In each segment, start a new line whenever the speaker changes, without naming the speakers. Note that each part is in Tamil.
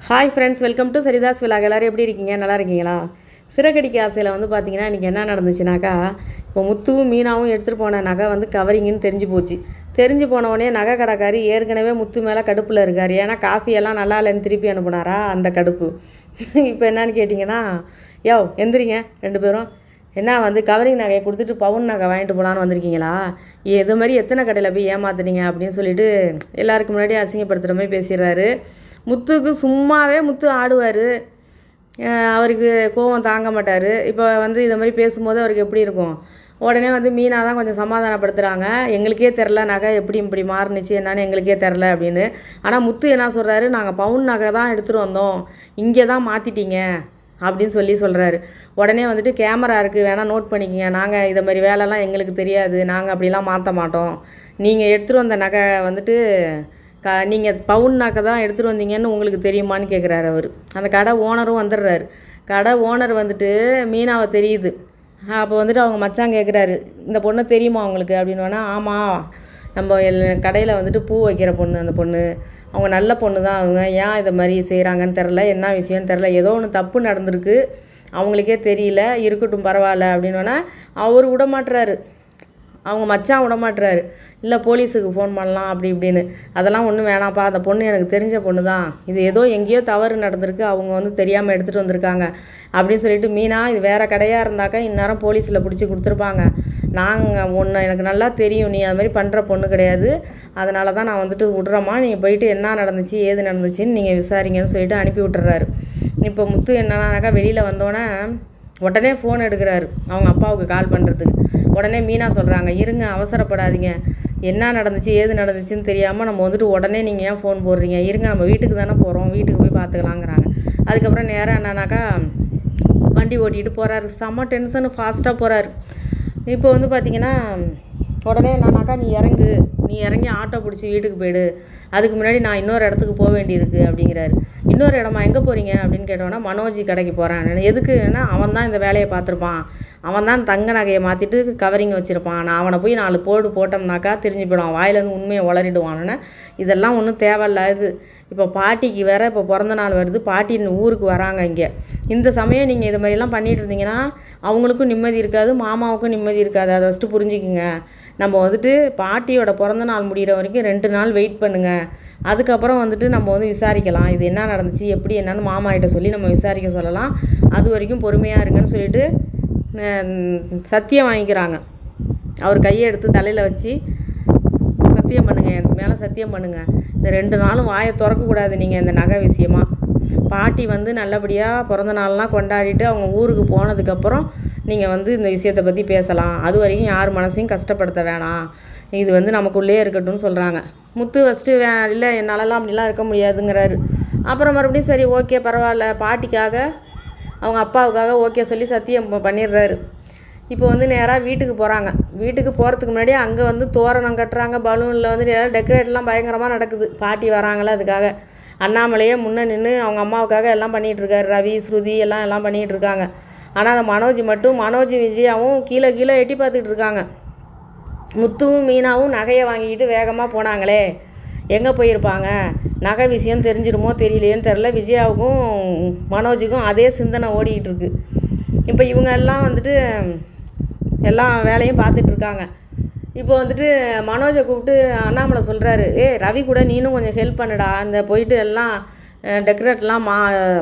Hi friends, welcome to Saritha's vlog. எல்லோரும் எப்படி இருக்கீங்க? நல்லா இருக்கீங்களா? சிறகடிக்க ஆசையில் பார்த்தீங்கன்னா இன்றைக்கி என்ன நடந்துச்சுனாக்கா, இப்போ முத்துவும் மீனாவும் எடுத்துகிட்டு போன நகை கவரிங்குன்னு தெரிஞ்சு போச்சு. தெரிஞ்சு போனவொடனே நகை கடைக்காரி ஏற்கனவே முத்து மேலே கடுப்பில் இருக்கார். ஏன்னா காஃபியெல்லாம் நல்லா இல்லைன்னு திருப்பி அனுப்புனாரா, அந்த கடுப்பு. இப்போ என்னன்னு கேட்டிங்கன்னா, எந்திரிங்க 2 பேரும். என்ன கவரிங் நகையை கொடுத்துட்டு பவுன் நகை வாங்கிட்டு போகலான்னு வந்திருக்கீங்களா? இது மாதிரி எத்தனை கடையில் போய் ஏமாத்துனீங்க அப்படின்னு சொல்லிட்டு எல்லாருக்கும் முன்னாடி அசிங்கப்படுத்துகிற மாதிரி பேசிடுறாரு. முத்துக்கு சும்மாவே முத்து ஆடுவார். அவருக்கு கோபம் தாங்க மாட்டார். இப்போ இதை மாதிரி பேசும்போது அவருக்கு எப்படி இருக்கும்? உடனே மீனா தான் கொஞ்சம் சமாதானப்படுத்துகிறாங்க. எங்களுக்கே தெரில நகை எப்படி இப்படி மாறுனுச்சு என்னான்னு எங்களுக்கே தெரில அப்படின்னு. ஆனால் முத்து என்ன சொல்கிறாரு, நாங்கள் பவுன் நகை தான் எடுத்துகிட்டு வந்தோம், இங்கே தான் மாற்றிட்டீங்க அப்படின்னு சொல்கிறாரு. உடனே கேமரா இருக்குது, வேணால் நோட் பண்ணிக்கிங்க, நாங்கள் இதை மாதிரி வேலைலாம் எங்களுக்கு தெரியாது, நாங்கள் அப்படிலாம் மாற்ற மாட்டோம், நீங்கள் எடுத்துகிட்டு வந்த நகை நீங்கள் பவுன் நகை தான் எடுத்துகிட்டு வந்தீங்கன்னு உங்களுக்கு தெரியுமான்னு கேட்குறாரு அவர். அந்த கடை ஓனரும் வந்துடுறாரு. கடை ஓனர் மீனாவை தெரியுது. அப்போ அவங்க மச்சான் கேட்குறாரு, இந்த பொண்ணை தெரியுமா அவங்களுக்கு அப்படின்னா, ஆமாம், நம்ம கடையில் பூ வைக்கிற பொண்ணு, அந்த பொண்ணு அவங்க நல்ல பொண்ணு தான், அவங்க ஏன் இதை மாதிரி செய்கிறாங்கன்னு தெரில, என்ன விஷயம்னு தெரில, ஏதோ ஒன்று தப்பு நடந்திருக்கு, அவங்களுக்கே தெரியல, இருக்கட்டும் பரவாயில்ல அப்படின்னா அவர் விடமாட்டுறாரு. அவங்க மச்சான் விடமாட்டுறாரு. இல்லை போலீஸுக்கு ஃபோன் பண்ணலாம் அப்படி இப்படின்னு. அதெல்லாம் ஒன்றும் வேணாம்ப்பா, அந்த பொண்ணு எனக்கு தெரிஞ்ச பொண்ணு தான், இது ஏதோ எங்கேயோ தவறு நடந்திருக்கு, அவங்க தெரியாமல் எடுத்துகிட்டு வந்திருக்காங்க அப்படின்னு சொல்லிட்டு, மீனா இது வேறு கடையாக இருந்தாக்கா இந்நேரம் போலீஸில் பிடிச்சி கொடுத்துருப்பாங்க. நாங்கள் ஒன்று எனக்கு நல்லா தெரியும், நீ அது மாதிரி பண்ணுற பொண்ணு கிடையாது, அதனால தான் நான் விட்றேம்மா, நீங்கள் போயிட்டு என்ன நடந்துச்சு ஏது நடந்துச்சுன்னு நீங்கள் விசாரிங்கன்னு சொல்லிட்டு அனுப்பி விட்டுறாரு. இப்போ முத்து என்னன்னாக்கா வெளியில் வந்தோடனே உடனே ஃபோன் எடுக்கிறாரு அவங்க அப்பாவுக்கு கால் பண்ணுறதுக்கு. உடனே மீனா சொல்கிறாங்க, இருங்க அவசரப்படாதீங்க, என்ன நடந்துச்சு ஏது நடந்துச்சுன்னு தெரியாமல் நம்ம உடனே நீங்கள் ஏன் ஃபோன் போடுறீங்க, இருங்க நம்ம வீட்டுக்கு தானே போகிறோம், வீட்டுக்கு போய் பார்த்துக்கலாங்கிறாங்க. அதுக்கப்புறம் நேராக என்னன்னாக்கா வண்டி ஓட்டிகிட்டு போகிறாரு. செம்ம டென்ஷனு, ஃபாஸ்ட்டாக போகிறாரு. இப்போ பார்த்திங்கன்னா உடனே என்னன்னாக்கா, நீ இறங்கி ஆட்டோ பிடிச்சி வீட்டுக்கு போயிடு, அதுக்கு முன்னாடி நான் இன்னொரு இடத்துக்கு போக வேண்டியிருக்கு அப்படிங்கிறாரு. இன்னொரு இடமா, எங்கே போகிறீங்க அப்படின்னு கேட்டோன்னா, மனோஜி கடைக்கு போகிறேன். எதுக்குன்னா, அவன் தான் இந்த வேலையை பார்த்துருப்பான், அவன் தான் தங்க நகையை மாற்றிட்டு கவரிங் வச்சுருப்பான், நான் அவனை போய் 4 போட்டோம்னாக்கா தெரிஞ்சு போயிடுவான், வாயிலேருந்து உண்மையை உளறிடுவான்னு. இதெல்லாம் ஒன்றும் தேவையில்லாது. இப்போ பாட்டிக்கு வேறு இப்போ பிறந்த நாள் வருது, பாட்டின்னு ஊருக்கு வராங்க இங்கே. இந்த சமயம் நீங்கள் இது மாதிரிலாம் பண்ணிகிட்டு இருந்தீங்கன்னா அவங்களுக்கும் நிம்மதி இருக்காது, மாமாவுக்கும் நிம்மதி இருக்காது. அதை ஃபஸ்ட்டு புரிஞ்சுக்குங்க. நம்ம பாட்டியோட பிறந்த நாள் முடிகிற வரைக்கும் 2 நாள் வெயிட் பண்ணுங்கள், அதுக்கப்புறம் நம்ம விசாரிக்கலாம், இது என்ன நடந்துச்சு எப்படி என்னன்னு மாமாகிட்ட சொல்லி நம்ம விசாரிக்க சொல்லலாம், அது வரைக்கும் பொறுமையாக இருங்கன்னு சொல்லிட்டு சத்தியம் வாங்கிக்கிறாங்க. அவர் கையை எடுத்து தலையில் வச்சு சத்தியம் பண்ணுங்கள், என் மேலே சத்தியம் பண்ணுங்கள், இந்த 2 நாளும் வாயை திறக்கக்கூடாது நீங்கள் இந்த நகை விஷயமா. பாட்டி நல்லபடியாக பிறந்த நாள்லாம் கொண்டாடிட்டு அவங்க ஊருக்கு போனதுக்கப்புறம் நீங்கள் இந்த விஷயத்தை பற்றி பேசலாம், அது வரைக்கும் யார் மனசையும் கஷ்டப்படுத்த வேணாம், இது நமக்குள்ளே இருக்கட்டும்னு சொல்கிறாங்க. முத்து ஃபஸ்ட்டு இல்லை என்னாலலாம் அப்படிலாம் இருக்க முடியாதுங்கிறாரு. அப்புறம் மறுபடியும் சரி ஓகே பரவாயில்ல, பாட்டிக்காக அவங்க அப்பாவுக்காக ஓகே சொல்லி சத்தியம் பண்ணிடுறாரு. இப்போ நேராக வீட்டுக்கு போகிறாங்க. வீட்டுக்கு போகிறதுக்கு முன்னாடி அங்கே தோரணம் கட்டுறாங்க, பலூனில் டெக்கரேட்லாம் பயங்கரமாக நடக்குது. பாட்டி வராங்களே அதுக்காக. அண்ணாமலையே முன்னே நின்று அவங்க அம்மாவுக்காக எல்லாம் பண்ணிகிட்ருக்காரு. ரவி ஸ்ருதி எல்லாம் பண்ணிகிட்ருக்காங்க. ஆனால் அந்த மனோஜ் விஜயாவும் கீழே எட்டி பார்த்துக்கிட்டு இருக்காங்க. முத்துவும் மீனாவும் நகையை வாங்கிக்கிட்டு வேகமாக போனாங்களே, எங்கே போயிருப்பாங்க, நகை விஷயம் தெரிஞ்சிடுமோ தெரியலையேன்னு தெரில. விஜயாவுக்கும் மனோஜுக்கும் அதே சிந்தனை ஓடிக்கிட்டு இருக்கு. இப்போ இவங்க எல்லாம் எல்லா வேலையும் பார்த்துட்ருக்காங்க. இப்போ மனோஜை கூப்பிட்டு அண்ணாமலை சொல்கிறாரு, ரவி கூட நீனும் கொஞ்சம் ஹெல்ப் பண்ணுடா, அந்த போயிட்டு எல்லாம் டெக்கரேட்லாம்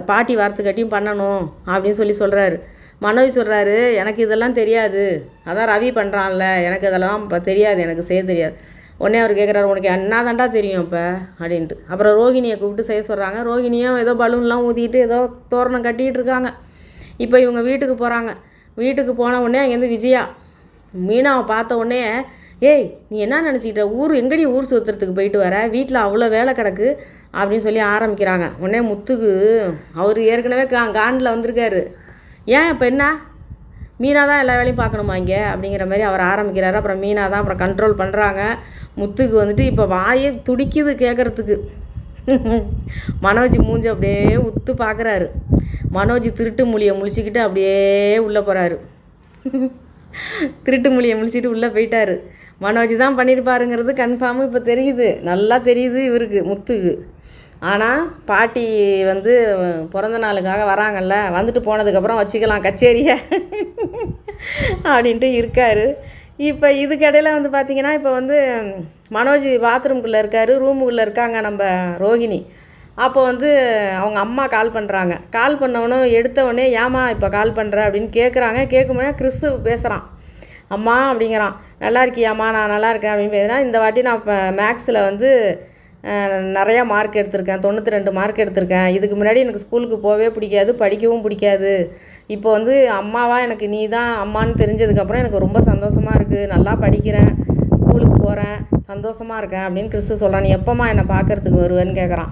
பாட்டி வாரத்துக்கட்டியும் பண்ணணும் அப்படின்னு சொல்கிறாரு. மனோஜ் சொல்கிறாரு, எனக்கு இதெல்லாம் தெரியாது, அதான் ரவி பண்ணுறான்ல, எனக்கு இதெல்லாம் இப்போ தெரியாது, எனக்கு செய்ய தெரியாது. உடனே அவர் கேட்குறாரு, உனக்கு என்ன தாண்டா தெரியும் இப்போ அப்படின்ட்டு. அப்புறம் ரோகிணியை கூப்பிட்டு செய்ய சொல்கிறாங்க. ரோகிணியும் ஏதோ பலூன்லாம் ஊற்றிக்கிட்டு ஏதோ தோரணம் கட்டிகிட்டு இருக்காங்க. இப்போ இவங்க வீட்டுக்கு போகிறாங்க. வீட்டுக்கு போன உடனே அங்கேருந்து விஜயா மீனாவை பார்த்த உடனே, நீ என்ன நினச்சிக்கிட்ட, எங்கடி ஊர் சுற்றுறதுக்கு போயிட்டு வர, வீட்டில் அவ்வளோ வேலை கிடக்கு அப்படின்னு சொல்லி ஆரம்பிக்கிறாங்க. உடனே முத்துக்கு அவர் ஏற்கனவே காண்டில் வந்திருக்காரு. ஏன் இப்போ என்ன, மீனா தான் எல்லா வேலையும் பார்க்கணுமா இங்கே அப்படிங்கிற மாதிரி அவர் ஆரம்பிக்கிறாரு. அப்புறம் மீனா தான் அப்புறம் கண்ட்ரோல் பண்ணுறாங்க. முத்துக்கு இப்போ வாயே துடிக்குது கேட்குறதுக்கு. மனோஜ் மூஞ்சி அப்படியே உத்து பார்க்குறாரு. மனோஜ் திருட்டு மொழியை முழிச்சிக்கிட்டு அப்படியே உள்ளே போகிறாரு. திருட்டு மொழியை முழிச்சிட்டு உள்ளே போயிட்டார். மனோஜ் தான் பண்ணியிருப்பாருங்கிறது கன்ஃபார்மு இப்போ தெரியுது, நல்லா தெரியுது இவருக்கு முத்துக்கு. ஆனால் பாட்டி வந்து பிறந்த நாளுக்காக வராங்கல்ல, வந்துட்டு போனதுக்கப்புறம் வச்சுக்கலாம் கச்சேரியை அப்படின்ட்டு இருக்கார். இப்போ இதுக்கிடையில் வந்து பார்த்திங்கன்னா, இப்போ வந்து மனோஜ் பாத்ரூம்குள்ளே இருக்கார், ரூமுக்குள்ளே இருக்காங்க நம்ம ரோகிணி. அப்போ வந்து அவங்க அம்மா கால் பண்ணுறாங்க. கால் பண்ணவொன்னே எடுத்தவொடனே ஏம்மா இப்போ கால் பண்ணுற அப்படின்னு கேட்குறாங்க. கேட்கும்போது கிறிஸ்து பேசுகிறான். அம்மா அப்படிங்கிறான், நல்லா இருக்கியாம்மா? நான் நல்லா இருக்கேன் அப்படின்னு பேசுகிறேன். இந்த வாட்டி நான் இப்போ மேக்ஸில் வந்து நிறையா மார்க் எடுத்திருக்கேன், 92 மார்க் எடுத்திருக்கேன். இதுக்கு முன்னாடி எனக்கு ஸ்கூலுக்கு போகவே பிடிக்காது, படிக்கவும் பிடிக்காது. இப்போ வந்து அம்மாவா எனக்கு நீ தான் அம்மான்னு தெரிஞ்சதுக்கப்புறம் எனக்கு ரொம்ப சந்தோஷமாக இருக்குது. நல்லா படிக்கிறேன், ஸ்கூலுக்கு போகிறேன், சந்தோஷமாக இருக்கேன் அப்படின்னு கிறிஸ்து சொல்கிறான். நீ எப்போம்மா என்னை பார்க்குறதுக்கு வருவேன்னு கேட்குறான்.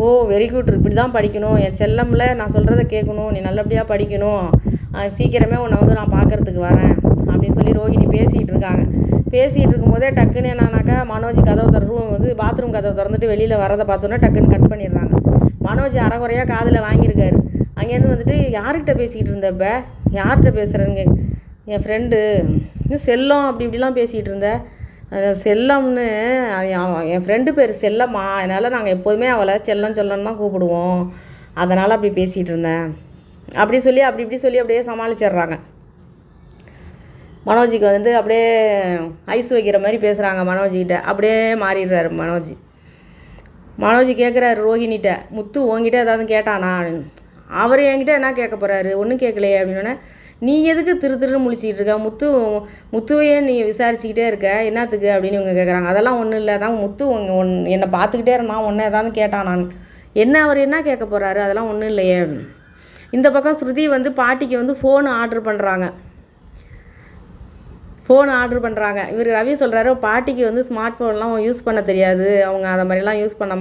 ஓ வெரி குட், இப்படி தான் படிக்கணும் என் செல்லம்ல, நான் சொல்கிறத கேட்கணும், நீ நல்லபடியாக படிக்கணும், சீக்கிரமே உன்னை வந்து நான் பார்க்குறதுக்கு வரேன் அப்படின்னு சொல்லி ரோகிணி பேசிகிட்டு இருக்காங்க. பேசிகிட்டு இருக்கும்போதே டக்குன்னு என்னன்னாக்கா, மனோஜ் ரூம் வந்து பாத்ரூம் கதவை திறந்துட்டு வெளியில் வரதை பார்த்தோன்னே டக்குன்னு கட் பண்ணிடுறாங்க. மனோஜ் அரைகுறையாக காதில் வாங்கியிருக்காரு. அங்கேருந்து வந்துட்டு யார்கிட்ட பேசிக்கிட்டு இருந்தப்ப, யார்கிட்ட பேசுகிறேன்னு என் ஃப்ரெண்டு செல்லம் அப்படி இப்படிலாம் பேசிகிட்டு இருந்தேன். செல்லம்னு என் ஃப்ரெண்டு பேர் செல்லம்மா, அதனால் நாங்கள் எப்போதுமே அவளை செல்லம் செல்லன்னு தான் கூப்பிடுவோம், அதனால் அப்படி பேசிகிட்டு இருந்தேன் அப்படி சொல்லி அப்படியே சமாளிச்சிடுறாங்க. மனோஜிக்கு வந்து அப்படியே ஐஸ் வைக்கிற மாதிரி பேசுகிறாங்க மனோஜிக்கிட்ட. அப்படியே மாறிடுறாரு மனோஜ் கேட்குறாரு ரோகிணிகிட்ட, முத்து உங்ககிட்ட ஏதாவது கேட்டானா அப்படின்னு. அவர் என்கிட்ட என்ன கேட்க போகிறாரு, ஒன்றும் கேட்கலையே அப்படின்னோடனே, நீ எதுக்கு திருன்னு முழிச்சிக்கிட்டு இருக்க, முத்துவையே நீ விசாரிச்சுக்கிட்டே இருக்க என்னத்துக்கு அப்படின்னு இவங்க கேட்குறாங்க. அதெல்லாம் ஒன்றும் இல்லை, தான் முத்து என்னை பார்த்துக்கிட்டே இருந்தான், ஒன்று ஏதாவது கேட்டானான்னு. என்ன அவர் என்ன கேட்க போகிறாரு, அதெல்லாம் ஒன்றும் இல்லையே. இந்த பக்கம் ஸ்ருதி வந்து பாட்டிக்கு வந்து ஃபோன் ஆர்டர் பண்ணுறாங்க. இவர் ரவி சொல்கிறாரு, பாட்டிக்கு வந்து ஸ்மார்ட் ஃபோன்லாம் யூஸ் பண்ண தெரியாது, அவங்க அதை மாதிரிலாம் யூஸ் பண்ண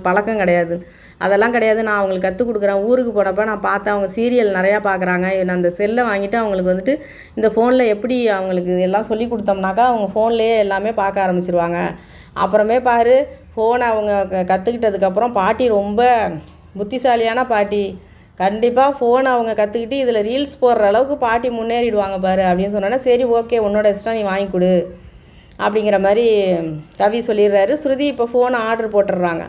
பழக்கம் கிடையாது, அதெல்லாம் கிடையாது, நான் அவங்களுக்கு கற்றுக் கொடுக்குறேன். ஊருக்கு போனப்போ நான் பார்த்தேன், அவங்க சீரியல் நிறையா பார்க்குறாங்க, நான் அந்த செல்லை வாங்கிட்டு அவங்களுக்கு வந்துட்டு இந்த ஃபோனில் எப்படி அவங்களுக்கு எல்லாம் சொல்லி கொடுத்தோம்னாக்கா அவங்க ஃபோன்லேயே எல்லாமே பார்க்க ஆரம்பிச்சிருவாங்க. அப்புறமே பாரு, ஃபோனை அவங்க கற்றுக்கிட்டதுக்கப்புறம் பாட்டி ரொம்ப புத்திசாலியான பாட்டி, கண்டிப்பாக ஃபோனை அவங்க கற்றுக்கிட்டு இதில் ரீல்ஸ் போடுற அளவுக்கு பாட்டி முன்னேறிடுவாங்க பாரு அப்படின்னு சொன்னோன்னா, சரி ஓகே உன்னோட இஷ்டம், நீ வாங்கி கொடு அப்படிங்கிற மாதிரி ரவி சொல்லிடுறாரு. ஸ்ருதி இப்போ ஃபோனை ஆர்டர் போட்டுடுறாங்க.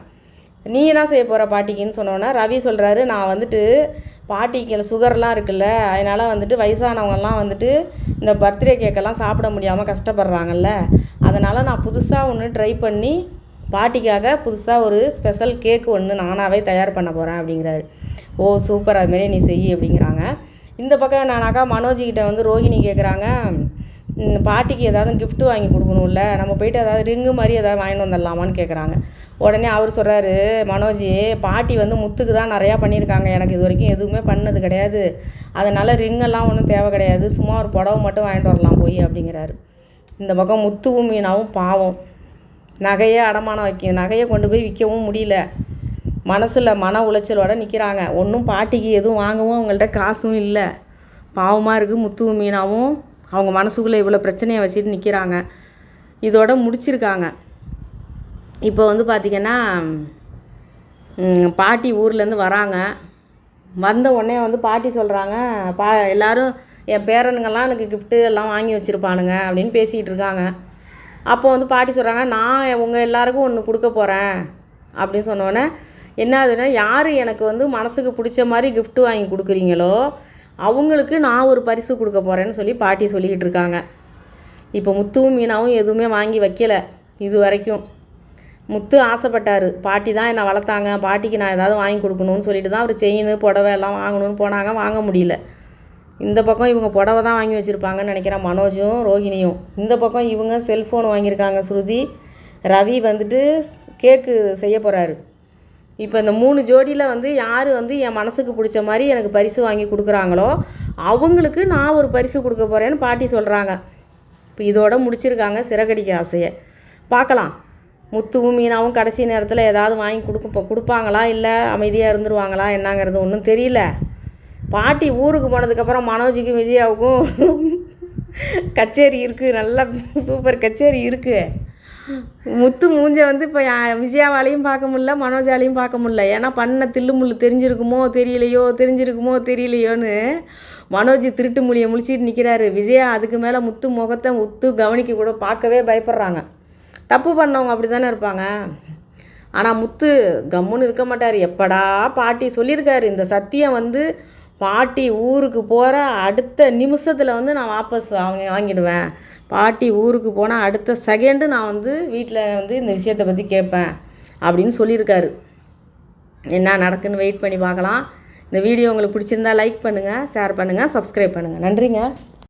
நீ என்ன செய்ய போகிற பாட்டிக்குன்னு சொன்னோன்னா, ரவி சொல்கிறாரு, நான் வந்துட்டு பாட்டிக்கு சுகர்லாம் இருக்குல்ல, அதனால் வந்துட்டு வயசானவங்கெல்லாம் வந்துட்டு இந்த பர்த்டே கேக்கெல்லாம் சாப்பிட முடியாமல் கஷ்டப்படுறாங்கல்ல, அதனால் நான் புதுசாக ஒன்று ட்ரை பண்ணி பாட்டிக்காக புதுசாக ஒரு ஸ்பெஷல் கேக்கு ஒன்று நானாகவே தயார் பண்ண போகிறேன் அப்படிங்கிறாரு. ஓ சூப்பர், அதுமாரி நீ செய் அப்படிங்கிறாங்க. இந்த பக்கம் என்னன்னாக்கா, மனோஜிக்கிட்ட வந்து ரோகிணி கேட்குறாங்க, பாட்டிக்கு ஏதாவது கிஃப்ட்டு வாங்கி கொடுக்கணும்ல, நம்ம போய்ட்டு ஏதாவது ரிங்கு மாதிரி ஏதாவது வாங்கிட்டு வந்துடலாமான்னு கேட்குறாங்க. உடனே அவர் சொல்கிறாரு, மனோஜி பாட்டி வந்து முத்துக்கு தான் நிறையா பண்ணியிருக்காங்க, எனக்கு இது வரைக்கும் எதுவுமே பண்ணது கிடையாது, அதனால் ரிங்கெல்லாம் ஒன்றும் தேவை கிடையாது, சும்மா ஒரு புடவை மட்டும் வாங்கிட்டு வரலாம் போய் அப்படிங்கிறாரு. இந்த பக்கம் முத்துவும் மீனாவும் பாவம், நகையை கொண்டு போய் விற்கவும் முடியல, மனசில் மன உளைச்சலோடு நிற்கிறாங்க. ஒன்றும் பாட்டிக்கு எதுவும் வாங்கவும் அவங்கள்ட்ட காசும் இல்லை. பாவமாக இருக்குது. முத்துவும் மீனாவும் அவங்க மனசுக்குள்ளே இவ்வளோ பிரச்சனையை வச்சுட்டு நிற்கிறாங்க. இதோட முடிச்சிருக்காங்க. இப்போ வந்து பார்த்திங்கன்னா, பாட்டி ஊர்லேருந்து வராங்க. வந்த உடனே வந்து பாட்டி சொல்கிறாங்க, எல்லோரும் என் பேரனுங்கெல்லாம் எனக்கு கிஃப்ட்டு எல்லாம் வாங்கி வச்சுருப்பானுங்க அப்படின்னு பேசிகிட்டு இருக்காங்க. அப்போ வந்து பாட்டி சொல்கிறாங்க, நான் உங்கள் எல்லாருக்கும் ஒன்று கொடுக்க போகிறேன் அப்படின்னு சொன்னோன்னே, என்ன ஆகுதுன்னா, யார் எனக்கு வந்து மனசுக்கு பிடிச்ச மாதிரி கிஃப்ட்டு வாங்கி கொடுக்குறீங்களோ அவங்களுக்கு நான் ஒரு பரிசு கொடுக்க போகிறேன்னு சொல்லி பாட்டி சொல்லிக்கிட்டு இருக்காங்க. இப்போ முத்துவும் மீனாவும் எதுவுமே வாங்கி வைக்கலை இது வரைக்கும். முத்து ஆசைப்பட்டார், பாட்டி தான் என்னை வளர்த்தாங்க, பாட்டிக்கு நான் ஏதாவது வாங்கி கொடுக்கணும்னு சொல்லிட்டு தான் அவர் செயின் புடவை எல்லாம் வாங்கணும்னு போனாங்க, வாங்க முடியல. இந்த பக்கம் இவங்க புடவை தான் வாங்கி வச்சுருப்பாங்கன்னு நினைக்கிறேன் மனோஜும் ரோகிணியும். இந்த பக்கம் இவங்க செல்ஃபோன் வாங்கியிருக்காங்க ஸ்ருதி. ரவி வந்துட்டு கேக்கு செய்ய போகிறாரு. இப்போ இந்த 3 ஜோடியில் வந்து யார் வந்து என் மனசுக்கு பிடிச்ச மாதிரி எனக்கு பரிசு வாங்கி கொடுக்குறாங்களோ அவங்களுக்கு நான் ஒரு பரிசு கொடுக்க போகிறேன்னு பாட்டி சொல்கிறாங்க. இப்போ இதோட முடிச்சிருக்காங்க சிறகடிக்க ஆசையை. பார்க்கலாம் முத்துவும் மீனாவும் கடைசி நேரத்தில் ஏதாவது வாங்கி கொடுப்பாங்களா, இல்லை அமைதியாக இருந்துருவாங்களா என்னங்கிறது ஒன்றும் தெரியல. பாட்டி ஊருக்கு போனதுக்கப்புறம் மனோஜுக்கும் விஜயாவுக்கும் கச்சேரி இருக்குது, நல்ல சூப்பர் கச்சேரி இருக்குது. முத்து மூஞ்சை வந்து இப்போ விஜயாவாலையும் பார்க்க முடியல, மனோஜாலையும் பார்க்க முடியல. ஏன்னா பண்ண தில்லுமுள்ளு தெரிஞ்சிருக்குமோ தெரியலையோன்னு மனோஜ் திருட்டு மொழியை முழிச்சிட்டு நிற்கிறாரு. விஜயா அதுக்கு மேலே முத்து கவனிக்க கூட பார்க்கவே பயப்படுறாங்க. தப்பு பண்ணவங்க அப்படி தானே இருப்பாங்க. ஆனால் முத்து கம்முன்னு இருக்க மாட்டார். எப்படா பாட்டி சொல்லியிருக்காரு, இந்த சத்தியம் வந்து பாட்டி ஊருக்கு போகிற அடுத்த நிமிஷத்தில் வந்து நான் வாபஸ் வாங்கிடுவேன். பாட்டி ஊருக்கு போனால் அடுத்த செகண்டு நான் வந்து வீட்டில் வந்து இந்த விஷயத்தை பற்றி கேட்பேன் அப்படின்னு சொல்லியிருக்காரு. என்ன நடக்குன்னு வெயிட் பண்ணி பார்க்கலாம். இந்த வீடியோ உங்களுக்கு பிடிச்சிருந்தா லைக் பண்ணுங்கள், ஷேர் பண்ணுங்கள், சப்ஸ்கிரைப் பண்ணுங்கள். நன்றிங்க.